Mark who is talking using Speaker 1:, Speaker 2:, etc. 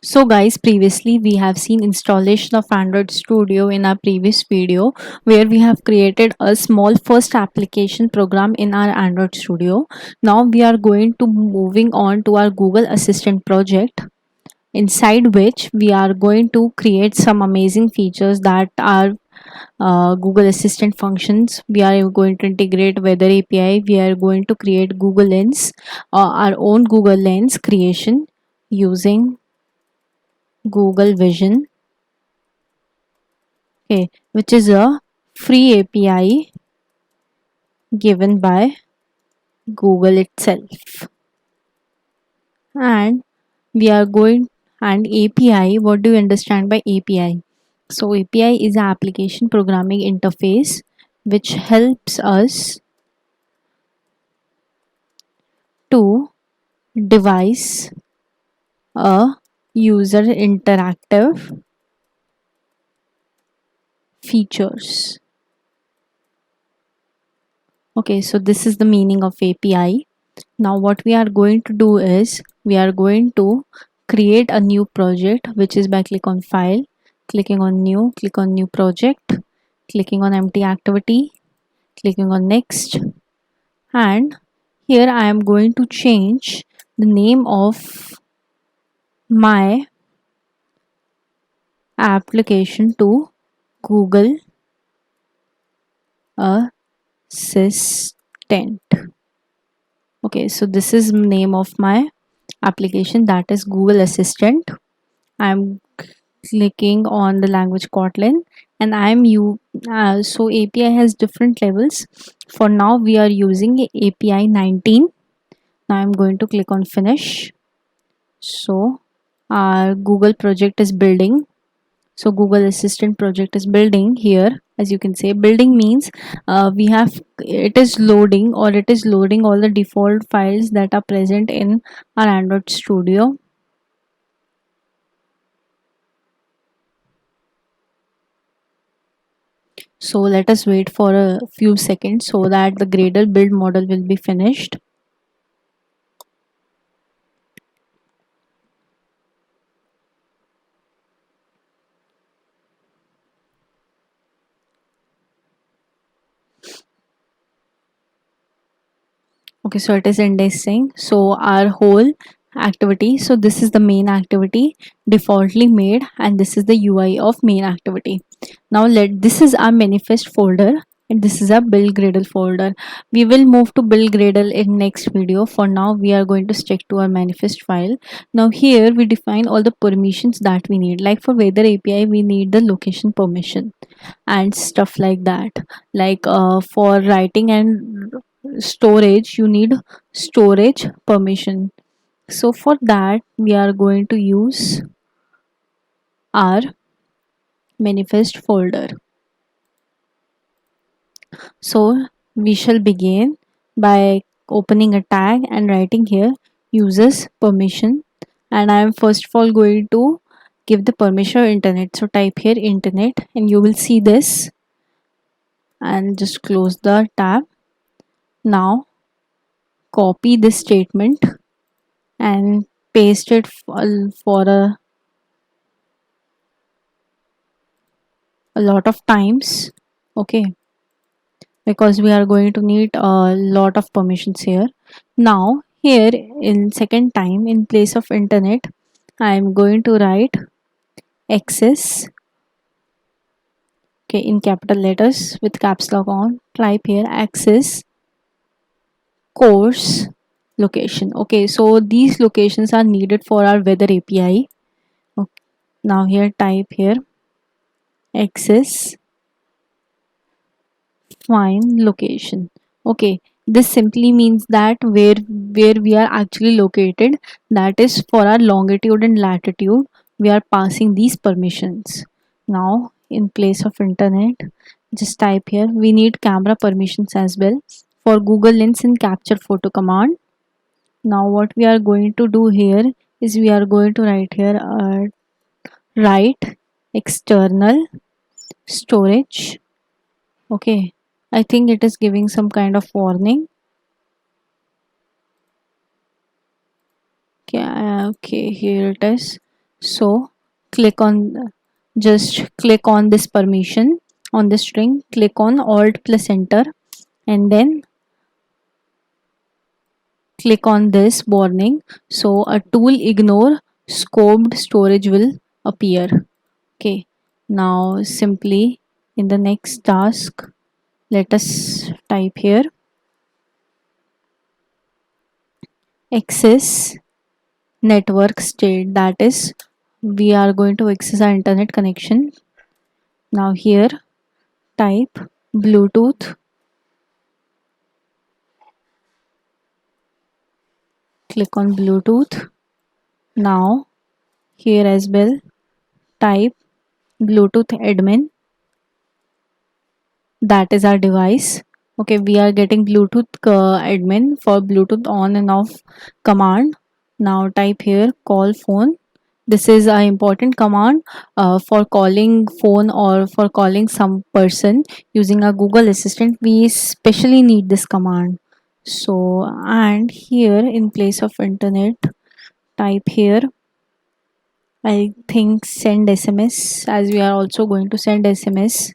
Speaker 1: So guys, previously we have seen installation of Android Studio in our previous video where we have created a small first application program in our Android Studio. Now we are going to moving on to our Google Assistant project, inside which we are going to create some amazing features that are Google Assistant functions. We are going to integrate Weather API. We are going to create Google Lens, our own Google Lens creation using Google Vision, okay, which is a free API given by Google itself. And we are going and API, what do you understand by API? So API is an application programming interface which helps us to devise a user interactive features. Okay, so this is the meaning of API. Now what we are going to do is we are going to create a new project, which is by click on file, clicking on new, click on new project, clicking on empty activity, clicking on next, and here I am going to change the name of my application to Google Assistant. Okay, so this is name of my application, that is Google Assistant. I'm clicking on the language Kotlin, and I'm you so API has different levels. For now we are using API 19. Now I'm going to click on finish. So our Google project is building. So Google Assistant project is building here. As you can say, building means we have it is loading, or it is loading all the default files that are present in our Android Studio. So let us wait for a few seconds so that the Gradle build model will be finished. Okay, so it is indexing. So our whole activity, so this is the main activity defaultly made, and this is the UI of main activity. Now this is our manifest folder, and this is our build Gradle folder. We will move to build Gradle in next video. For now we are going to stick to our manifest file. Now here we define all the permissions that we need. Like for weather API we need the location permission and stuff like that. Like for writing and storage you need storage permission. So for that we are going to use our manifest folder. So we shall begin by opening a tag and writing here uses permission, and I am first of all going to give the permission internet. So type here internet and you will see this, and just close the tab. Now copy this statement and paste it for a lot of times, okay, because we are going to need a lot of permissions here. Now here in second time, in place of internet, I am going to write access, okay, in capital letters with caps lock on. Type here access course location. Okay, so these locations are needed for our weather API. Okay. Now here type here access find location. Okay, this simply means that where we are actually located, that is for our longitude and latitude, we are passing these permissions. Now in place of internet, just type here we need camera permissions as well for Google Lens and capture photo command. Now what we are going to do here is we are going to write here write external storage. Okay, I think it is giving some kind of warning. Okay, okay, here it is. So click on, just click on this permission on this string, click on alt plus enter, and then click on this warning. So a tool ignore scoped storage will appear. Okay, now simply in the next task, let us type here access network state, that is we are going to access our internet connection. Now here type Bluetooth, click on Bluetooth. Now here as well type Bluetooth admin, that is our device. Okay, we are getting Bluetooth admin for Bluetooth on and off command. Now type here call phone. This is an important command for calling phone or for calling some person using a Google Assistant. We especially need this command. So, and here in place of internet, type here, I think send SMS, as we are also going to send SMS.